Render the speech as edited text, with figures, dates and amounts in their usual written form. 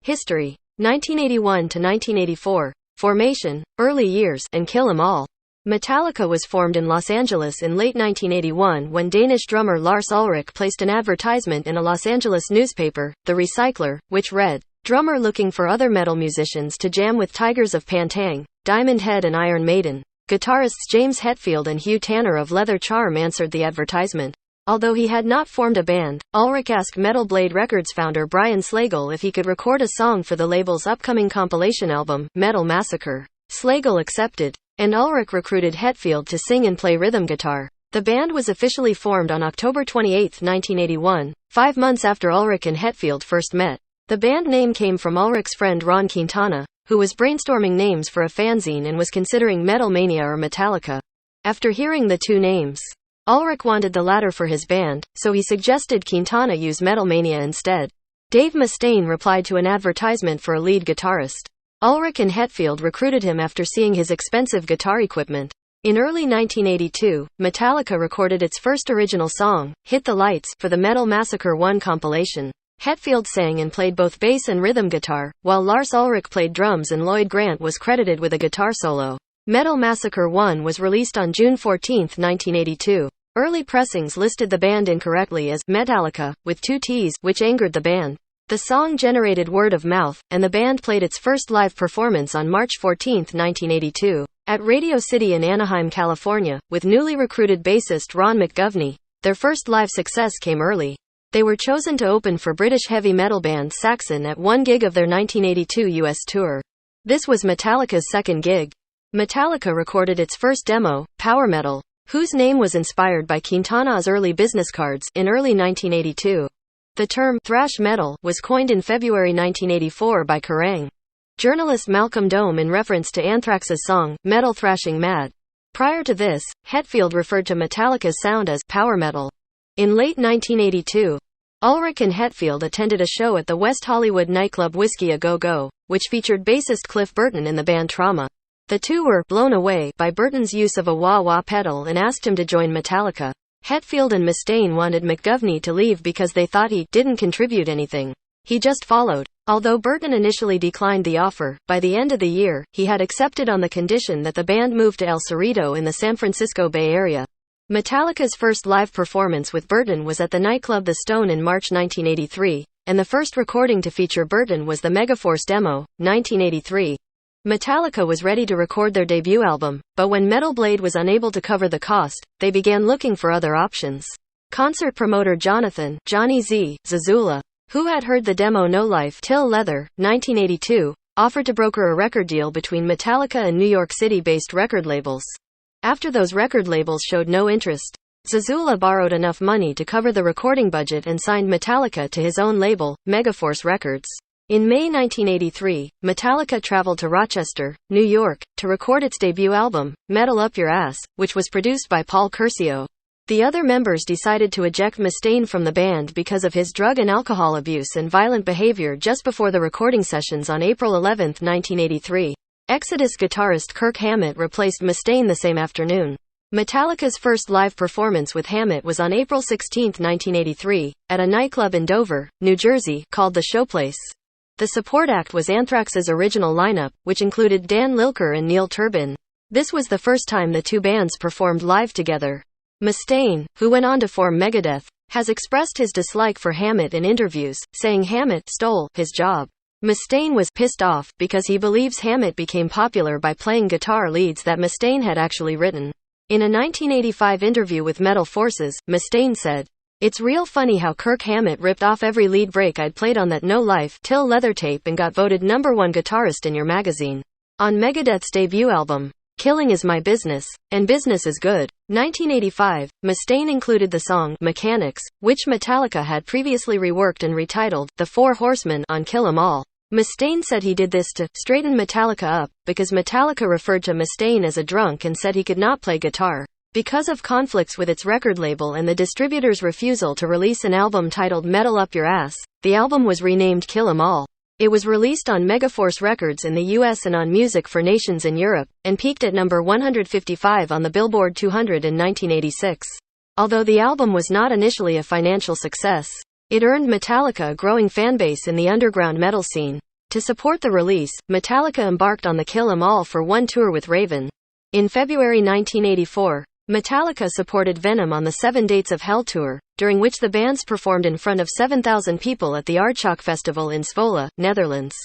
History: 1981 to 1984. Formation, early years, and Kill 'Em All. Metallica was formed in Los Angeles in late 1981 when Danish drummer Lars Ulrich placed an advertisement in a Los Angeles newspaper, The Recycler, which read, "Drummer looking for other metal musicians to jam with Tigers of Pantang, Diamond Head and Iron Maiden." Guitarists James Hetfield and Hugh Tanner of Leather Charm answered the advertisement. Although he had not formed a band, Ulrich asked Metal Blade Records founder Brian Slagel if he could record a song for the label's upcoming compilation album, Metal Massacre. Slagel accepted, and Ulrich recruited Hetfield to sing and play rhythm guitar. The band was officially formed on October 28, 1981, 5 months after Ulrich and Hetfield first met. The band name came from Ulrich's friend Ron Quintana, who was brainstorming names for a fanzine and was considering Metal Mania or Metallica. After hearing the two names, Ulrich wanted the latter for his band, so he suggested Quintana use Metal Mania instead. Dave Mustaine replied to an advertisement for a lead guitarist. Ulrich and Hetfield recruited him after seeing his expensive guitar equipment. In early 1982, Metallica recorded its first original song, Hit the Lights, for the Metal Massacre 1 compilation. Hetfield sang and played both bass and rhythm guitar, while Lars Ulrich played drums and Lloyd Grant was credited with a guitar solo. Metal Massacre 1 was released on June 14, 1982. Early pressings listed the band incorrectly as Metallica, with 2 T's, which angered the band. The song generated word of mouth, and the band played its first live performance on March 14, 1982, at Radio City in Anaheim, California, with newly recruited bassist Ron McGovney. Their first live success came early. They were chosen to open for British heavy metal band Saxon at one gig of their 1982 US tour. This was Metallica's second gig. Metallica recorded its first demo, Power Metal, whose name was inspired by Quintana's early business cards, in early 1982. The term thrash metal was coined in February 1984 by Kerrang! Journalist Malcolm Dome in reference to Anthrax's song, Metal Thrashing Mad. Prior to this, Hetfield referred to Metallica's sound as power metal. In late 1982, Ulrich and Hetfield attended a show at the West Hollywood nightclub Whiskey A Go Go, which featured bassist Cliff Burton in the band Trauma. The two were blown away by Burton's use of a wah-wah pedal and asked him to join Metallica. Hetfield and Mustaine wanted McGovney to leave because they thought he didn't contribute anything. He just followed. Although Burton initially declined the offer, by the end of the year, he had accepted on the condition that the band moved to El Cerrito in the San Francisco Bay Area. Metallica's first live performance with Burton was at the nightclub The Stone in March 1983, and the first recording to feature Burton was the Megaforce demo, 1983. Metallica was ready to record their debut album, but when Metal Blade was unable to cover the cost, they began looking for other options. Concert promoter Jonathan "Johnny Z" Zazula, who had heard the demo No Life Till Leather, 1982, offered to broker a record deal between Metallica and New York City-based record labels. After those record labels showed no interest, Zazula borrowed enough money to cover the recording budget and signed Metallica to his own label, Megaforce Records. In May 1983, Metallica traveled to Rochester, New York, to record its debut album, Metal Up Your Ass, which was produced by Paul Curcio. The other members decided to eject Mustaine from the band because of his drug and alcohol abuse and violent behavior just before the recording sessions on April 11, 1983. Exodus guitarist Kirk Hammett replaced Mustaine the same afternoon. Metallica's first live performance with Hammett was on April 16, 1983, at a nightclub in Dover, New Jersey, called The Showplace. The support act was Anthrax's original lineup, which included Dan Lilker and Neil Turbin. This was the first time the two bands performed live together. Mustaine, who went on to form Megadeth, has expressed his dislike for Hammett in interviews, saying Hammett stole his job. Mustaine was pissed off because he believes Hammett became popular by playing guitar leads that Mustaine had actually written. In a 1985 interview with Metal Forces, Mustaine said, "It's real funny how Kirk Hammett ripped off every lead break I'd played on that No Life Till Leather tape and got voted #1 guitarist in your magazine." On Megadeth's debut album, Killing Is My Business, and Business Is Good, 1985, Mustaine included the song Mechanics, which Metallica had previously reworked and retitled The Four Horsemen on Kill 'Em All. Mustaine said he did this to straighten Metallica up, because Metallica referred to Mustaine as a drunk and said he could not play guitar. Because of conflicts with its record label and the distributor's refusal to release an album titled Metal Up Your Ass, the album was renamed Kill 'Em All. It was released on Megaforce Records in the US and on Music for Nations in Europe, and peaked at number 155 on the Billboard 200 in 1986. Although the album was not initially a financial success, it earned Metallica a growing fanbase in the underground metal scene. To support the release, Metallica embarked on the Kill 'Em All for One tour with Raven. In February 1984, Metallica supported Venom on the 7 Dates of Hell tour, during which the bands performed in front of 7,000 people at the Aardschok Festival in Zwolle, Netherlands.